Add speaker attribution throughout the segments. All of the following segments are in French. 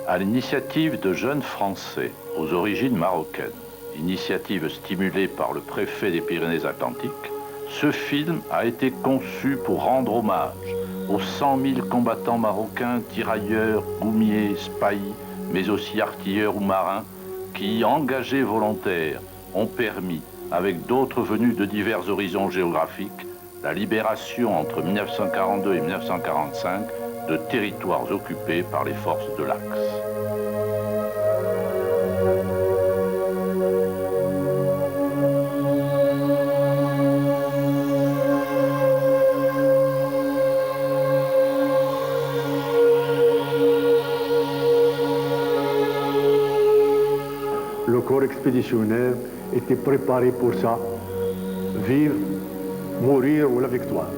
Speaker 1: À l'initiative de jeunes Français aux origines marocaines, initiative stimulée par le préfet des Pyrénées-Atlantiques, ce film a été conçu pour rendre hommage aux 100 000 combattants marocains, tirailleurs, goumiers, spahis, mais aussi artilleurs ou marins, qui, engagés volontaires, ont permis, avec d'autres venus de divers horizons géographiques, la libération entre 1942 et 1945 de territoires occupés par les forces de l'Axe.
Speaker 2: Le corps expéditionnaire était préparé pour ça, vivre, mourir ou la victoire.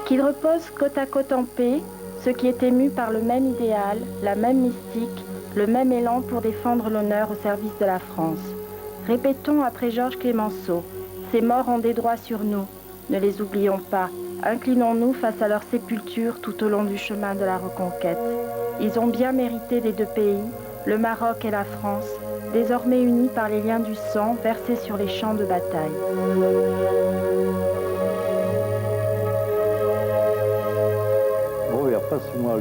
Speaker 3: Qu'ils reposent côte à côte en paix, ceux qui étaient mus par le même idéal, la même mystique, le même élan pour défendre l'honneur au service de la France. Répétons après Georges Clémenceau, ces morts ont des droits sur nous, ne les oublions pas, inclinons-nous face à leur sépulture tout au long du chemin de la reconquête. Ils ont bien mérité des deux pays, le Maroc et la France, désormais unis par les liens du sang versés sur les champs de bataille.
Speaker 4: Passe-moi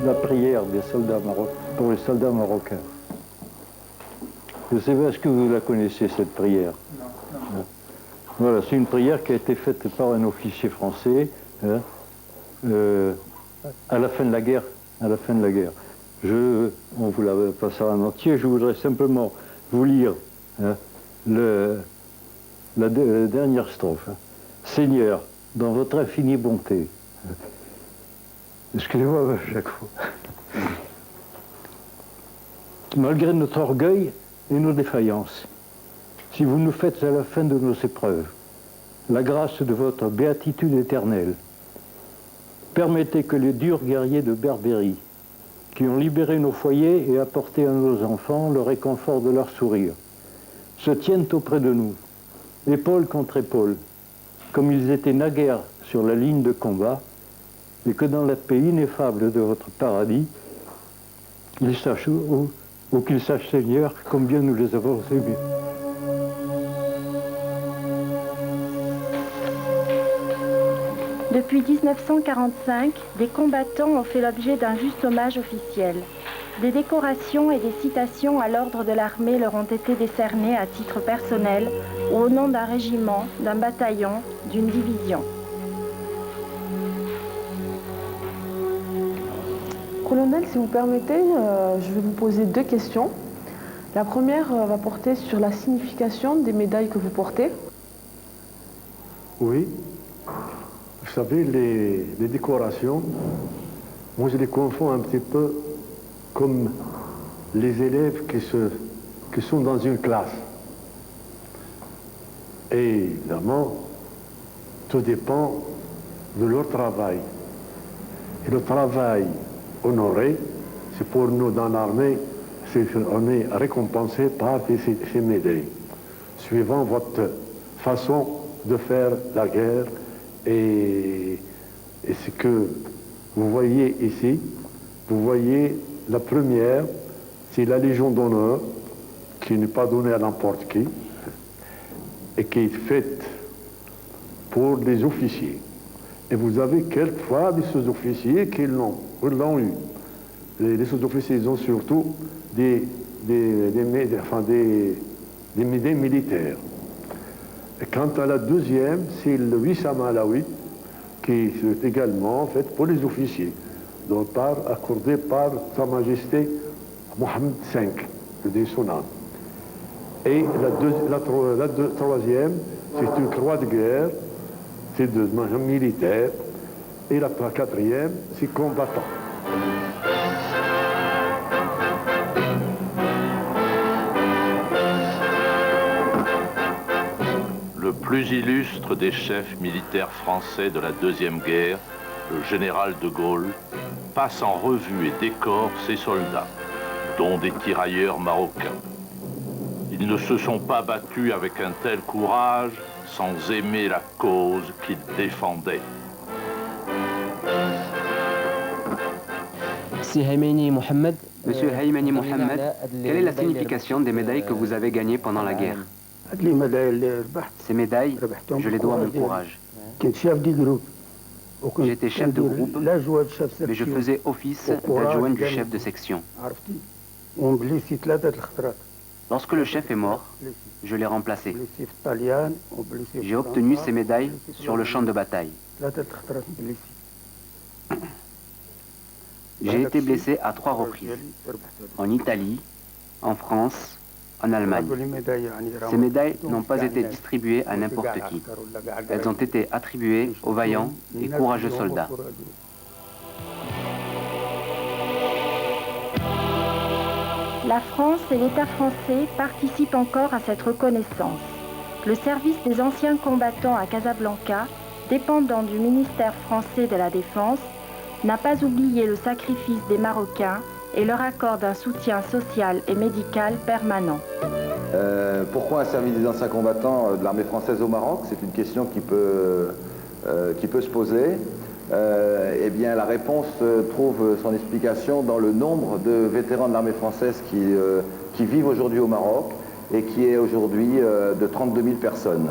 Speaker 4: la prière des soldats pour les soldats marocains. Je ne sais pas, est-ce que vous la connaissez, cette prière? Non. Voilà, c'est une prière qui a été faite par un officier français hein, à la fin de la guerre. À la fin de la guerre. On vous la passera en entier. Je voudrais simplement vous lire hein, la dernière strophe. Hein. Seigneur, dans votre infinie bonté. Excusez-moi, chaque fois. Malgré notre orgueil et nos défaillances, si vous nous faites à la fin de nos épreuves la grâce de votre béatitude éternelle, permettez que les durs guerriers de Berbérie, qui ont libéré nos foyers et apporté à nos enfants le réconfort de leur sourire, se tiennent auprès de nous, épaule contre épaule, comme ils étaient naguère sur la ligne de combat, et que dans la paix ineffable de votre paradis, qu'ils sachent, ou qu'ils sachent, Seigneur, combien nous les avons aimés.
Speaker 3: Depuis 1945, des combattants ont fait l'objet d'un juste hommage officiel. Des décorations et des citations à l'ordre de l'armée leur ont été décernées à titre personnel ou au nom d'un régiment, d'un bataillon, d'une division.
Speaker 5: Colonel, si vous permettez, je vais vous poser deux questions. La première va porter sur la signification des médailles que vous portez.
Speaker 2: Oui. Vous savez, les décorations, moi je les confonds un petit peu comme les élèves qui sont dans une classe. Et évidemment, tout dépend de leur travail. Et le travail honoré, c'est pour nous dans l'armée, on est récompensé par ces médailles, suivant votre façon de faire la guerre. Et ce que vous voyez ici, vous voyez la première, c'est la Légion d'honneur, qui n'est pas donnée à n'importe qui, et qui est faite pour les officiers. Et vous avez quelquefois des sous-officiers qui l'ont eu. Les sous-officiers, ils ont surtout des militaires. Et quant à la deuxième, c'est le Wissam Alaoui, qui est également fait pour les officiers, accordé par Sa Majesté Mohamed V, de son âme. Et la troisième, c'est une croix de guerre, c'est de militaire. Et la quatrième, c'est combattant.
Speaker 1: Le plus illustre des chefs militaires français de la Deuxième Guerre, le général de Gaulle, passe en revue et décore ses soldats, dont des tirailleurs marocains. Ils ne se sont pas battus avec un tel courage sans aimer la cause qu'ils défendaient.
Speaker 6: Monsieur Haïmani Mohamed, quelle est la signification des médailles que vous avez gagnées pendant la guerre? Ces médailles, je les dois à mon courage. J'étais chef de groupe, mais je faisais office d'adjoint du chef de section. Lorsque le chef est mort, je l'ai remplacé. J'ai obtenu ces médailles sur le champ de bataille. J'ai été blessé à 3 reprises, en Italie, en France, en Allemagne. Ces médailles n'ont pas été distribuées à n'importe qui. Elles ont été attribuées aux vaillants et courageux soldats.
Speaker 3: La France et l'État français participent encore à cette reconnaissance. Le service des anciens combattants à Casablanca, dépendant du ministère français de la Défense, n'a pas oublié le sacrifice des Marocains et leur accorde un soutien social et médical permanent.
Speaker 7: Pourquoi un service des anciens combattants de l'armée française au Maroc? C'est une question qui peut se poser. Eh bien, la réponse trouve son explication dans le nombre de vétérans de l'armée française qui vivent aujourd'hui au Maroc et qui est aujourd'hui de 32 000 personnes.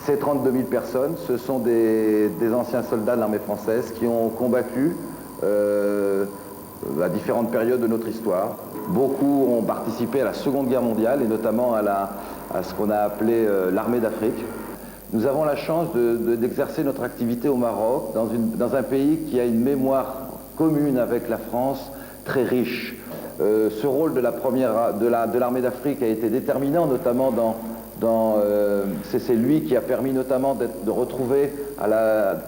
Speaker 7: Ces 32 000 personnes, ce sont des anciens soldats de l'armée française qui ont combattu à différentes périodes de notre histoire. Beaucoup ont participé à la Seconde Guerre mondiale et notamment à ce qu'on a appelé l'armée d'Afrique. Nous avons la chance d'exercer notre activité au Maroc, dans un pays qui a une mémoire commune avec la France très riche. Ce rôle de l'armée d'Afrique a été déterminant, notamment c'est lui qui a permis notamment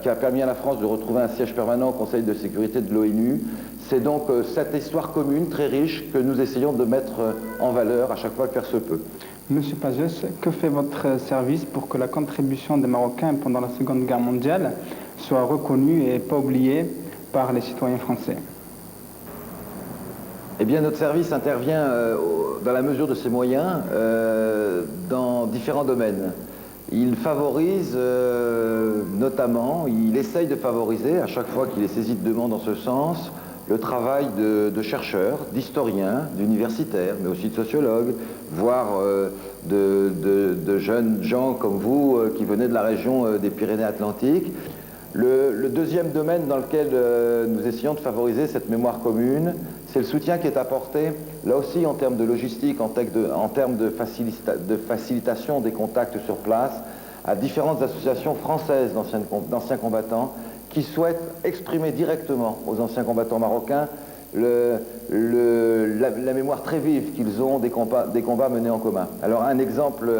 Speaker 7: qui a permis à la France de retrouver un siège permanent au Conseil de sécurité de l'ONU. C'est donc cette histoire commune très riche que nous essayons de mettre en valeur à chaque fois que faire se peut.
Speaker 8: Monsieur Pagès, que fait votre service pour que la contribution des Marocains pendant la Seconde Guerre mondiale soit reconnue et pas oubliée par les citoyens français?
Speaker 7: Eh bien, notre service intervient dans la mesure de ses moyens dans différents domaines. Il favorise notamment, il essaye de favoriser, à chaque fois qu'il est saisi de demande en ce sens, le travail de chercheurs, d'historiens, d'universitaires, mais aussi de sociologues, voire de jeunes gens comme vous qui venez de la région des Pyrénées-Atlantiques. Le deuxième domaine dans lequel nous essayons de favoriser cette mémoire commune, c'est le soutien qui est apporté, là aussi en termes de logistique, en termes de facilitation des contacts sur place, à différentes associations françaises d'anciens combattants qui souhaitent exprimer directement aux anciens combattants marocains la mémoire très vive qu'ils ont des combats menés en commun. Alors un exemple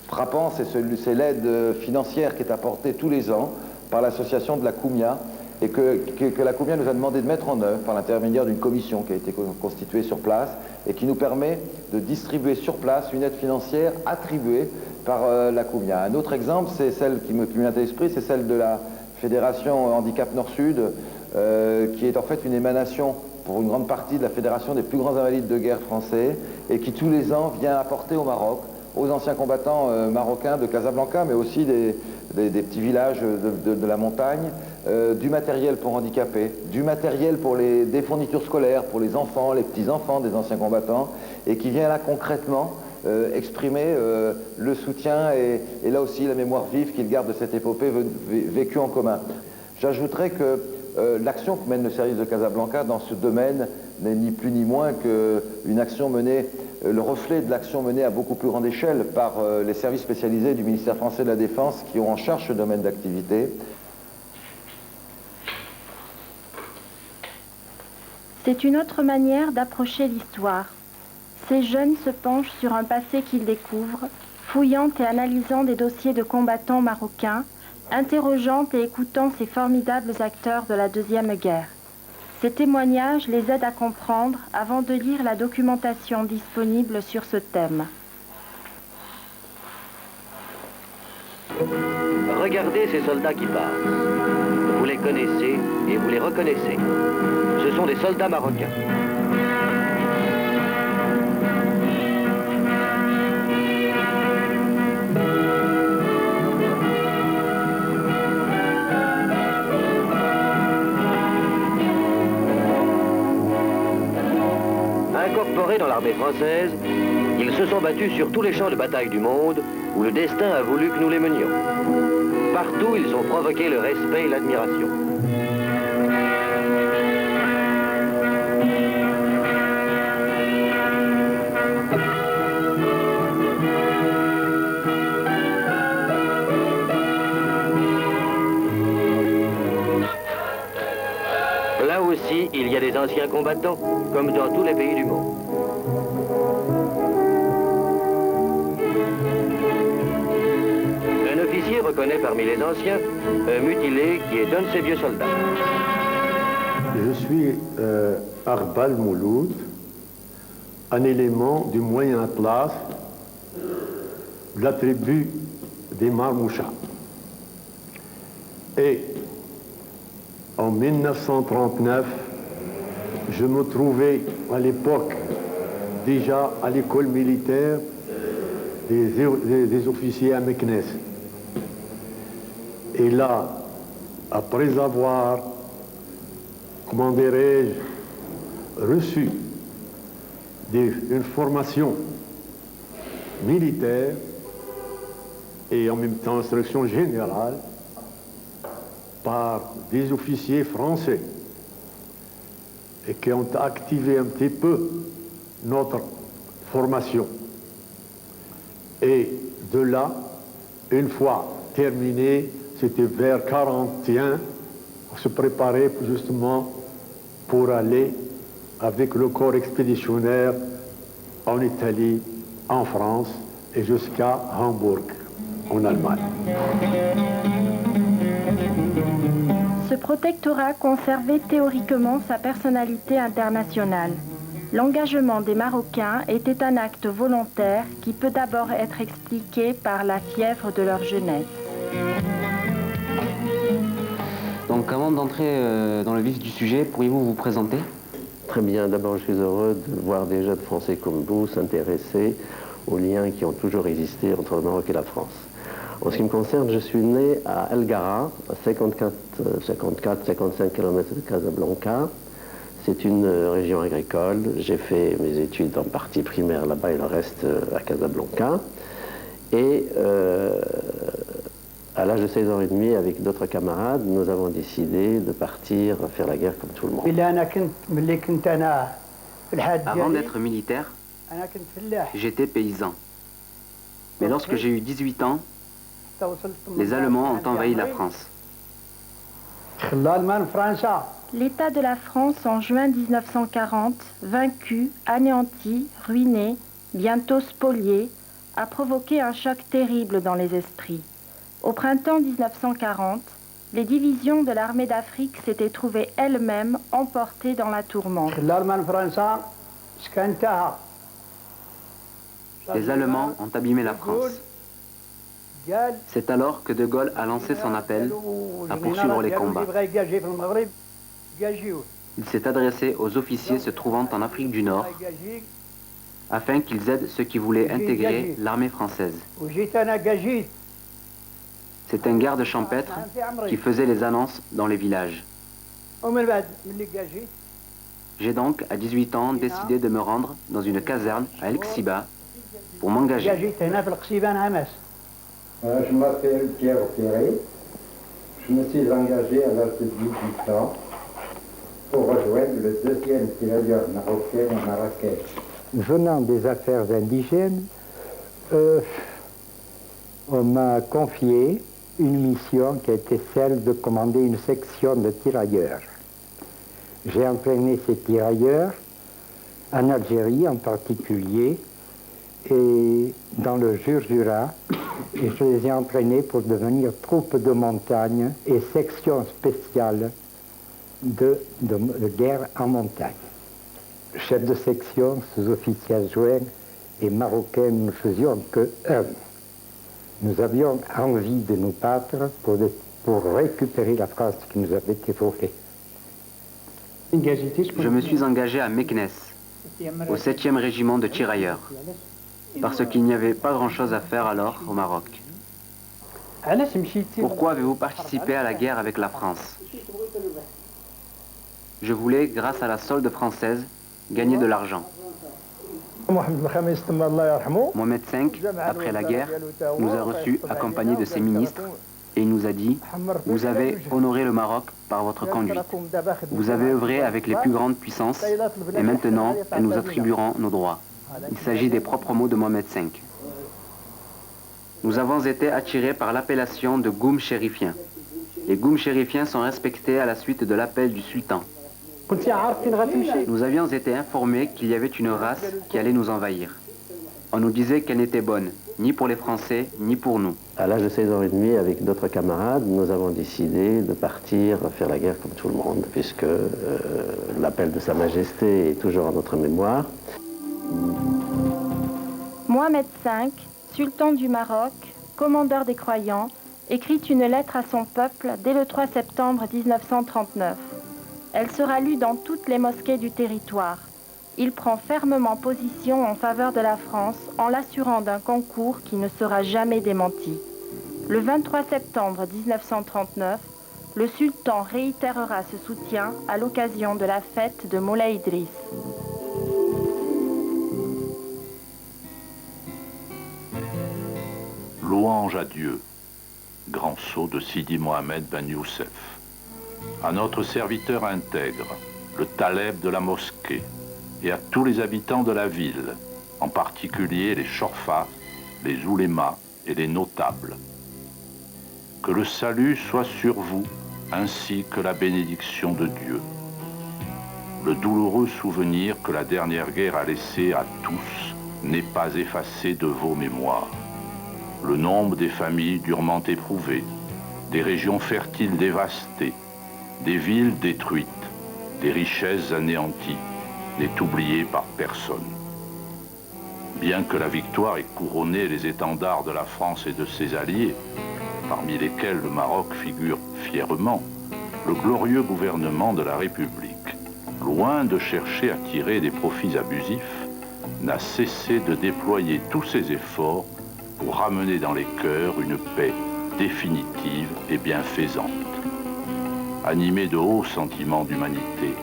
Speaker 7: frappant, c'est l'aide financière qui est apportée tous les ans par l'association de la Koumia et que la Koumia nous a demandé de mettre en œuvre par l'intermédiaire d'une commission qui a été constituée sur place et qui nous permet de distribuer sur place une aide financière attribuée par la Koumia. Un autre exemple, c'est celle qui me vient à l'esprit, c'est celle de la Fédération Handicap Nord-Sud, qui est en fait une émanation pour une grande partie de la Fédération des plus grands invalides de guerre français et qui tous les ans vient apporter au Maroc, aux anciens combattants marocains de Casablanca, mais aussi des petits villages de la montagne, du matériel pour handicapés, du matériel pour des fournitures scolaires pour les enfants, les petits-enfants des anciens combattants, et qui vient là concrètement exprimer le soutien et là aussi la mémoire vive qu'ils gardent de cette épopée vécue en commun. J'ajouterais que l'action que mène le service de Casablanca dans ce domaine n'est ni plus ni moins qu'une action menée, le reflet de l'action menée à beaucoup plus grande échelle par les services spécialisés du ministère français de la Défense qui ont en charge ce domaine d'activité.
Speaker 3: C'est une autre manière d'approcher l'histoire. Ces jeunes se penchent sur un passé qu'ils découvrent, fouillant et analysant des dossiers de combattants marocains, interrogeant et écoutant ces formidables acteurs de la Deuxième Guerre. Ces témoignages les aident à comprendre avant de lire la documentation disponible sur ce thème.
Speaker 9: Regardez ces soldats qui passent. Vous les connaissez et vous les reconnaissez. Ce sont des soldats marocains. Incorporés dans l'armée française, ils se sont battus sur tous les champs de bataille du monde où le destin a voulu que nous les menions. Partout, ils ont provoqué le respect et l'admiration. Là aussi, il y a des anciens combattants, comme dans tous les pays du monde. Un officier reconnaît parmi les anciens un mutilé qui est un de ses vieux soldats.
Speaker 2: Je suis Arbal Mouloud, un élément du Moyen Atlas de la tribu des Marmouchas. Et en 1939, je me trouvais à l'époque déjà à l'école militaire des officiers à Meknès. Et là, après avoir, comment dirais-je, reçu une formation militaire et en même temps instruction générale par des officiers français et qui ont activé un petit peu notre formation. Et de là, une fois terminé, c'était vers 41, on se préparait justement pour aller avec le corps expéditionnaire en Italie, en France et jusqu'à Hambourg, en Allemagne.
Speaker 3: Ce protectorat conservait théoriquement sa personnalité internationale. L'engagement des Marocains était un acte volontaire qui peut d'abord être expliqué par la fièvre de leur jeunesse.
Speaker 6: Donc avant d'entrer dans le vif du sujet, pourriez-vous vous présenter?
Speaker 10: Très bien, d'abord je suis heureux de voir des jeunes Français comme vous s'intéresser aux liens qui ont toujours existé entre le Maroc et la France. En ce qui me concerne, je suis né à El Gara, à 54-55 km de Casablanca. C'est une région agricole. J'ai fait mes études en partie primaire là-bas et le reste à Casablanca. Et à l'âge de 16 ans et demi, avec d'autres camarades, nous avons décidé de partir faire la guerre comme tout le monde.
Speaker 6: Avant d'être militaire, j'étais paysan. Mais lorsque j'ai eu 18 ans, les Allemands ont envahi la France.
Speaker 3: L'État de la France en juin 1940, vaincu, anéanti, ruiné, bientôt spolié, a provoqué un choc terrible dans les esprits. Au printemps 1940, les divisions de l'armée d'Afrique s'étaient trouvées elles-mêmes emportées dans la tourmente.
Speaker 6: Les Allemands ont abîmé la France. C'est alors que De Gaulle a lancé son appel à poursuivre les combats. Il s'est adressé aux officiers se trouvant en Afrique du Nord afin qu'ils aident ceux qui voulaient intégrer l'armée française. C'est un garde champêtre qui faisait les annonces dans les villages. J'ai donc, à 18 ans, décidé de me rendre dans une caserne à El Xiba pour m'engager.
Speaker 11: Je m'appelle Pierre Ferré. Je me suis engagé à l'âge de 18 ans pour rejoindre le 2e tirailleur marocain à Marrakech.
Speaker 12: Venant des affaires indigènes, on m'a confié une mission qui était celle de commander une section de tirailleurs. J'ai entraîné ces tirailleurs en Algérie en particulier et dans le Jura, et je les ai entraînés pour devenir troupes de montagne et section spéciale de guerre en montagne. Chef de section, sous-officier adjoint et marocain, nous ne faisions que un. Nous avions envie de nous battre pour récupérer la France qui nous avait été volée.
Speaker 6: Je me suis engagé à Meknès, au 7e régiment de tirailleurs, parce qu'il n'y avait pas grand-chose à faire alors au Maroc. Pourquoi avez-vous participé à la guerre avec la France? Je voulais, grâce à la solde française, gagner de l'argent. Mohamed V, après la guerre, nous a reçus accompagnés de ses ministres et il nous a dit « Vous avez honoré le Maroc par votre conduite. Vous avez œuvré avec les plus grandes puissances et maintenant, elles nous attribueront nos droits. » Il s'agit des propres mots de Mohamed V. Nous avons été attirés par l'appellation de Goum chérifiens. Les Goum chérifiens sont respectés à la suite de l'appel du sultan. Nous avions été informés qu'il y avait une race qui allait nous envahir. On nous disait qu'elle n'était bonne, ni pour les Français, ni pour nous.
Speaker 10: À l'âge de 16 ans et demi, avec d'autres camarades, nous avons décidé de partir faire la guerre comme tout le monde, puisque l'appel de Sa Majesté est toujours en notre mémoire.
Speaker 3: Mohamed V, sultan du Maroc, commandeur des croyants, écrit une lettre à son peuple dès le 3 septembre 1939. Elle sera lue dans toutes les mosquées du territoire. Il prend fermement position en faveur de la France en l'assurant d'un concours qui ne sera jamais démenti. Le 23 septembre 1939, le sultan réitérera ce soutien à l'occasion de la fête de Moulay Idriss.
Speaker 1: Louange à Dieu, grand sceau de Sidi Mohamed Ben Youssef, à notre serviteur intègre, le taleb de la mosquée, et à tous les habitants de la ville, en particulier les chorfas, les oulémas et les notables. Que le salut soit sur vous, ainsi que la bénédiction de Dieu. Le douloureux souvenir que la dernière guerre a laissé à tous n'est pas effacé de vos mémoires. Le nombre des familles durement éprouvées, des régions fertiles dévastées, des villes détruites, des richesses anéanties, n'est oublié par personne. Bien que la victoire ait couronné les étendards de la France et de ses alliés, parmi lesquels le Maroc figure fièrement, le glorieux gouvernement de la République, loin de chercher à tirer des profits abusifs, n'a cessé de déployer tous ses efforts pour ramener dans les cœurs une paix définitive et bienfaisante. Animé de hauts sentiments d'humanité,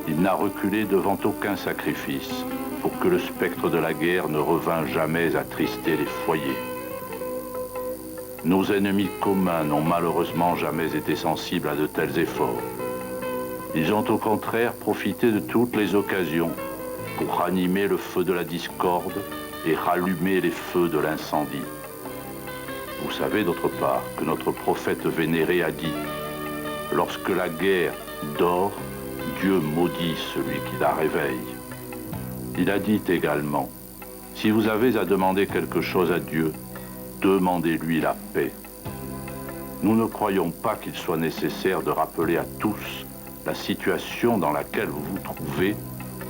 Speaker 1: il n'a reculé devant aucun sacrifice pour que le spectre de la guerre ne revînt jamais attrister les foyers. Nos ennemis communs n'ont malheureusement jamais été sensibles à de tels efforts. Ils ont au contraire profité de toutes les occasions pour ranimer le feu de la discorde et rallumer les feux de l'incendie. Vous savez d'autre part que notre prophète vénéré a dit « Lorsque la guerre dort, Dieu maudit celui qui la réveille. » Il a dit également « Si vous avez à demander quelque chose à Dieu, demandez-lui la paix. » Nous ne croyons pas qu'il soit nécessaire de rappeler à tous la situation dans laquelle vous vous trouvez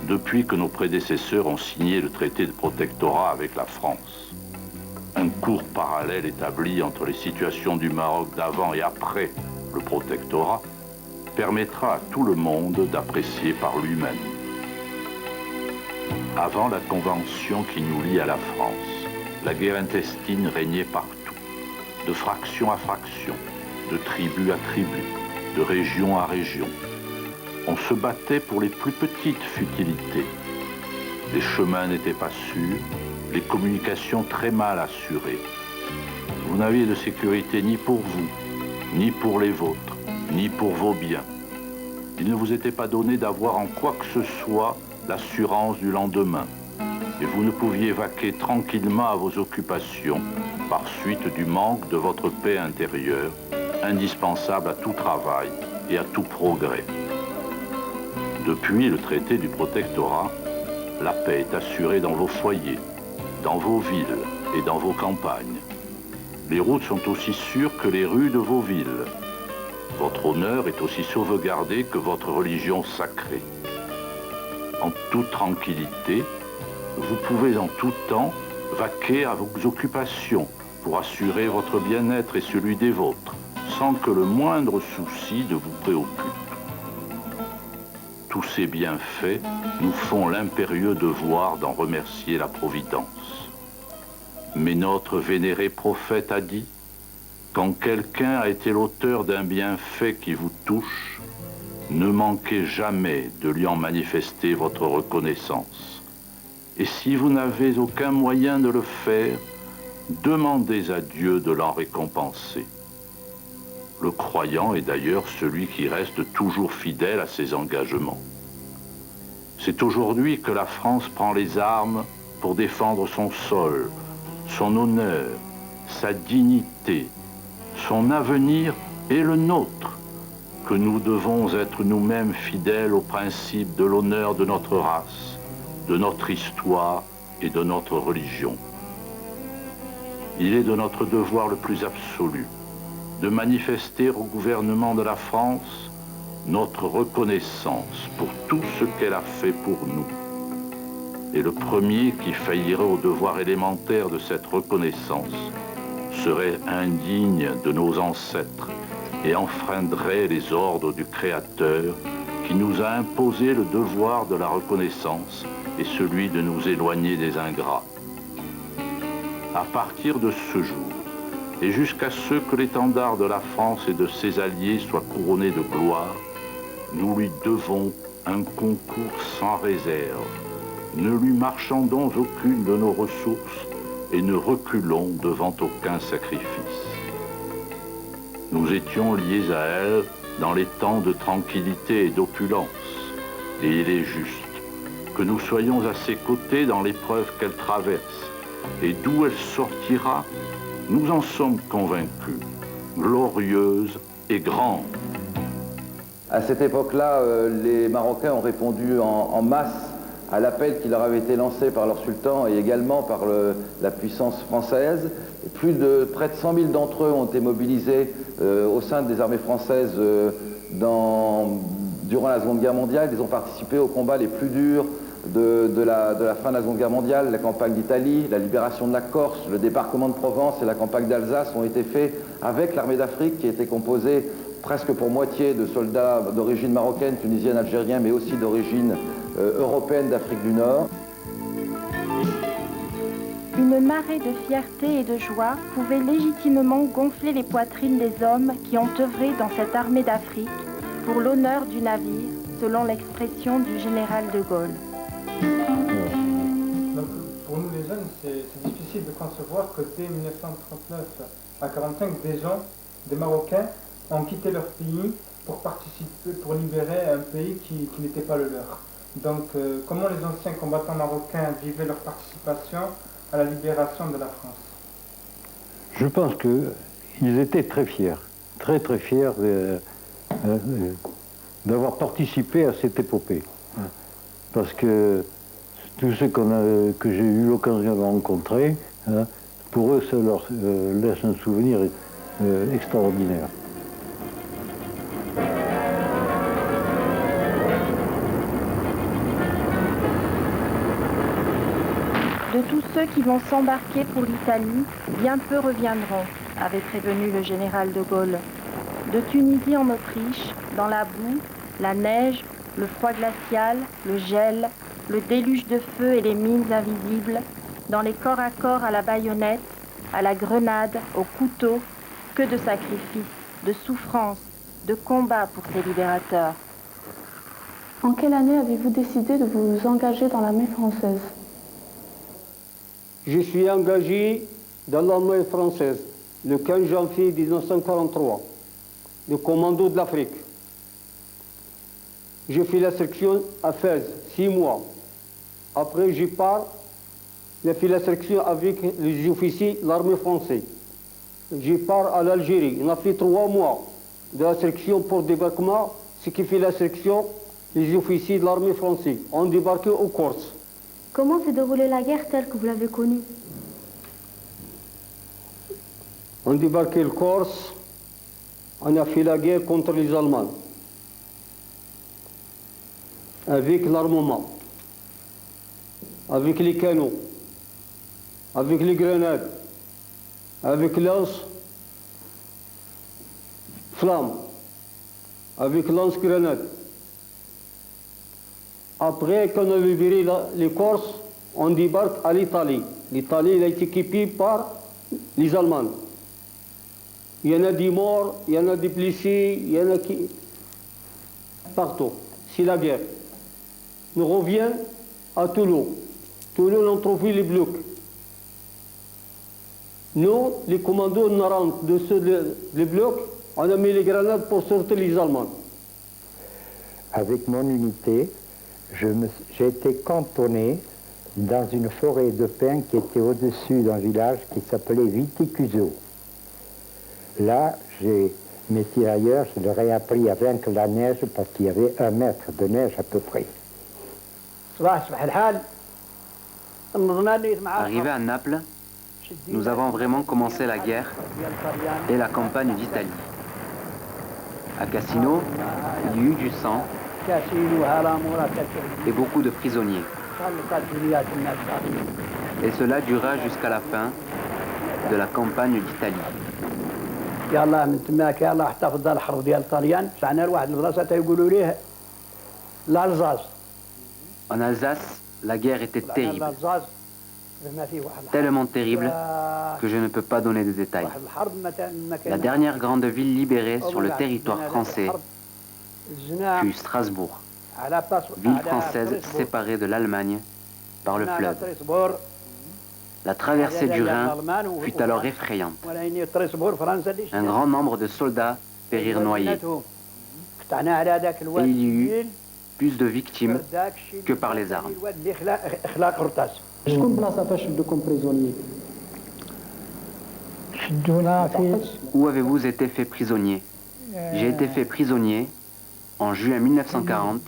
Speaker 1: depuis que nos prédécesseurs ont signé le traité de protectorat avec la France. Un court parallèle établi entre les situations du Maroc d'avant et après le protectorat permettra à tout le monde d'apprécier par lui-même. Avant la convention qui nous lie à la France, la guerre intestine régnait partout, de fraction à fraction, de tribu à tribu, de région à région. On se battait pour les plus petites futilités. Les chemins n'étaient pas sûrs, les communications très mal assurées. Vous n'aviez de sécurité ni pour vous, ni pour les vôtres, ni pour vos biens. Il ne vous était pas donné d'avoir en quoi que ce soit l'assurance du lendemain. Et vous ne pouviez vaquer tranquillement à vos occupations par suite du manque de votre paix intérieure, indispensable à tout travail et à tout progrès. Depuis le traité du protectorat, la paix est assurée dans vos foyers, dans vos villes et dans vos campagnes. Les routes sont aussi sûres que les rues de vos villes. Votre honneur est aussi sauvegardé que votre religion sacrée. En toute tranquillité, vous pouvez en tout temps vaquer à vos occupations pour assurer votre bien-être et celui des vôtres, sans que le moindre souci ne vous préoccupe. Tous ces bienfaits nous font l'impérieux devoir d'en remercier la Providence. Mais notre vénéré prophète a dit, quand quelqu'un a été l'auteur d'un bienfait qui vous touche, ne manquez jamais de lui en manifester votre reconnaissance. Et si vous n'avez aucun moyen de le faire, demandez à Dieu de l'en récompenser. Le croyant est d'ailleurs celui qui reste toujours fidèle à ses engagements. C'est aujourd'hui que la France prend les armes pour défendre son sol, son honneur, sa dignité, son avenir et le nôtre, que nous devons être nous-mêmes fidèles aux principes de l'honneur de notre race, de notre histoire et de notre religion. Il est de notre devoir le plus absolu de manifester au gouvernement de la France notre reconnaissance pour tout ce qu'elle a fait pour nous. Et le premier qui faillirait au devoir élémentaire de cette reconnaissance serait indigne de nos ancêtres et enfreindrait les ordres du Créateur qui nous a imposé le devoir de la reconnaissance et celui de nous éloigner des ingrats. À partir de ce jour, et jusqu'à ce que l'étendard de la France et de ses alliés soit couronné de gloire, nous lui devons un concours sans réserve. Ne lui marchandons aucune de nos ressources et ne reculons devant aucun sacrifice. Nous étions liés à elle dans les temps de tranquillité et d'opulence, et il est juste que nous soyons à ses côtés dans l'épreuve qu'elle traverse, et d'où elle sortira, nous en sommes convaincus, glorieuse et grande.
Speaker 7: À cette époque-là, les Marocains ont répondu en masse à l'appel qui leur avait été lancé par leur sultan et également par la puissance française. Et près de 100 000 d'entre eux ont été mobilisés au sein des armées françaises durant la Seconde Guerre mondiale. Ils ont participé aux combats les plus durs de la fin de la Seconde Guerre mondiale. La campagne d'Italie, la libération de la Corse, le débarquement de Provence et la campagne d'Alsace ont été faits avec l'armée d'Afrique qui était composée presque pour moitié de soldats d'origine marocaine, tunisienne, algérienne, mais aussi d'origine européenne d'Afrique du Nord.
Speaker 3: Une marée de fierté et de joie pouvait légitimement gonfler les poitrines des hommes qui ont œuvré dans cette armée d'Afrique pour l'honneur du navire, selon l'expression du général de Gaulle.
Speaker 8: Donc, pour nous les jeunes, c'est difficile de concevoir que dès 1939 à 1945, des gens, des Marocains, ont quitté leur pays pour participer, pour libérer un pays qui n'était pas le leur. Donc, comment les anciens combattants marocains vivaient leur participation à la libération de la France?
Speaker 4: Je pense qu'ils étaient très fiers, très fiers d'avoir participé à cette épopée. Parce que tous ceux que j'ai eu l'occasion de rencontrer, pour eux, ça leur laisse un souvenir extraordinaire.
Speaker 3: De tous ceux qui vont s'embarquer pour l'Italie, bien peu reviendront, avait prévenu le général de Gaulle. De Tunisie en Autriche, dans la boue, la neige, le froid glacial, le gel, le déluge de feu et les mines invisibles, dans les corps à corps à la baïonnette, à la grenade, au couteau, que de sacrifices, de souffrances, de combats pour ces libérateurs.
Speaker 5: En quelle année avez-vous décidé de vous engager dans l'armée française?
Speaker 13: Je suis engagé dans l'armée française le 15 janvier 1943, le commando de l'Afrique. J'ai fait la section à Fès, 6 mois. Après, je pars, j'ai fait la section avec les officiers de l'armée française. Je pars à l'Algérie. On a fait 3 mois de la section pour débarquement, ce qui fait la section les officiers de l'armée française. On débarquait au Corse.
Speaker 14: Comment s'est déroulée la guerre telle que vous l'avez connue?
Speaker 13: On débarquait le Corse, on a fait la guerre contre les Allemands, avec l'armement, avec les canons, avec les grenades, avec lance-flammes, avec lance-grenades. Après qu'on a libéré les Corses, on débarque à l'Italie. L'Italie a été équipée par les Allemands. Il y en a des morts, il y en a des blessés, il y en a qui... partout. C'est la guerre. Nous revions à Toulon. Toulon, on a trouvé les blocs. Nous, les commandos, on rentre de les blocs, on a mis les grenades pour sortir les Allemands.
Speaker 12: Avec mon unité, j'ai été cantonné dans une forêt de pins qui était au-dessus d'un village qui s'appelait Viticuso. Là, mes tirailleurs, je leur ai appris à vaincre la neige parce qu'il y avait 1 mètre de neige à peu près.
Speaker 6: Arrivé à Naples, nous avons vraiment commencé la guerre et la campagne d'Italie. À Cassino, il y eut du sang et beaucoup de prisonniers. Et cela dura jusqu'à la fin de la campagne d'Italie. En Alsace, la guerre était terrible. Tellement terrible que je ne peux pas donner de détails. La dernière grande ville libérée sur le territoire français fut Strasbourg, ville française séparée de l'Allemagne par le fleuve. La traversée du Rhin fut alors effrayante. Un grand nombre de soldats périrent noyés. Et il y eut plus de victimes que par les armes. Où avez-vous été fait prisonnier? J'ai été fait prisonnier en juin 1940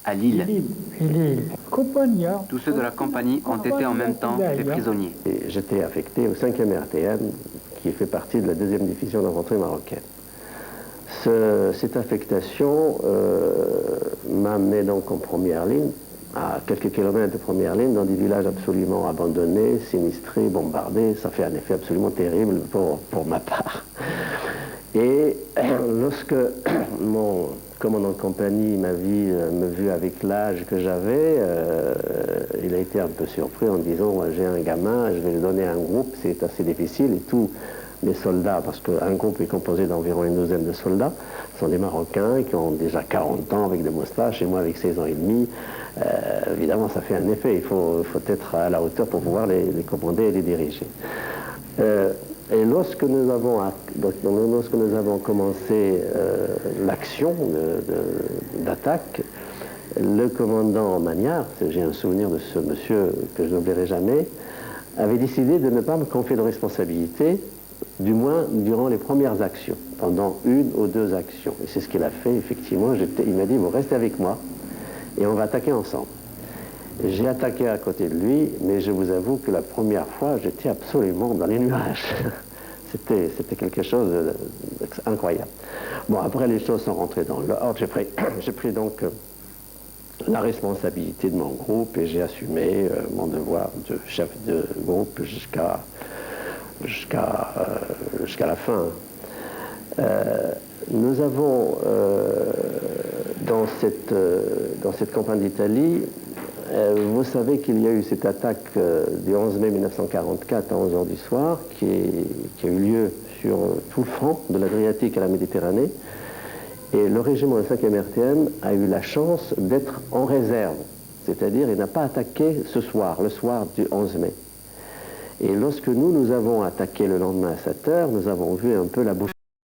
Speaker 6: à Lille. Tous ceux de la compagnie ont été en même temps fait prisonniers.
Speaker 10: J'étais affecté au 5e RTM, qui fait partie de la 2e division d'infanterie marocaine. Cette affectation m'a amené donc en première ligne, à quelques kilomètres de première ligne, dans des villages absolument abandonnés, sinistrés, bombardés. Ça fait un effet absolument terrible pour ma part. Et lorsque mon commandant de compagnie m'a vu avec l'âge que j'avais, il a été un peu surpris en disant « j'ai un gamin, je vais lui donner un groupe, c'est assez difficile » et tous les soldats, parce qu'un groupe est composé d'environ une douzaine de soldats, sont des Marocains qui ont déjà 40 ans avec des moustaches, et moi avec 16 ans et demi, évidemment ça fait un effet, il faut être à la hauteur pour pouvoir les commander et les diriger. Et lorsque nous avons commencé l'action d'attaque, le commandant Magnard, j'ai un souvenir de ce monsieur que je n'oublierai jamais, avait décidé de ne pas me confier de responsabilité, du moins durant les premières actions, pendant 1 ou 2 actions. Et c'est ce qu'il a fait, effectivement. Il m'a dit, vous restez avec moi et on va attaquer ensemble. J'ai attaqué à côté de lui, mais je vous avoue que la première fois, j'étais absolument dans les nuages. C'était quelque chose d'incroyable. Bon, après, les choses sont rentrées dans l'ordre. J'ai pris donc la responsabilité de mon groupe et j'ai assumé mon devoir de chef de groupe jusqu'à la fin. Nous avons, dans cette campagne d'Italie, vous savez qu'il y a eu cette attaque du 11 mai 1944 à 11h du soir qui a eu lieu sur tout le front de l'Adriatique à la Méditerranée. Et le régiment de 5e RTM a eu la chance d'être en réserve, c'est-à-dire il n'a pas attaqué ce soir, le soir du 11 mai. Et lorsque nous avons attaqué le lendemain à 7 heures, nous avons vu un peu la bouche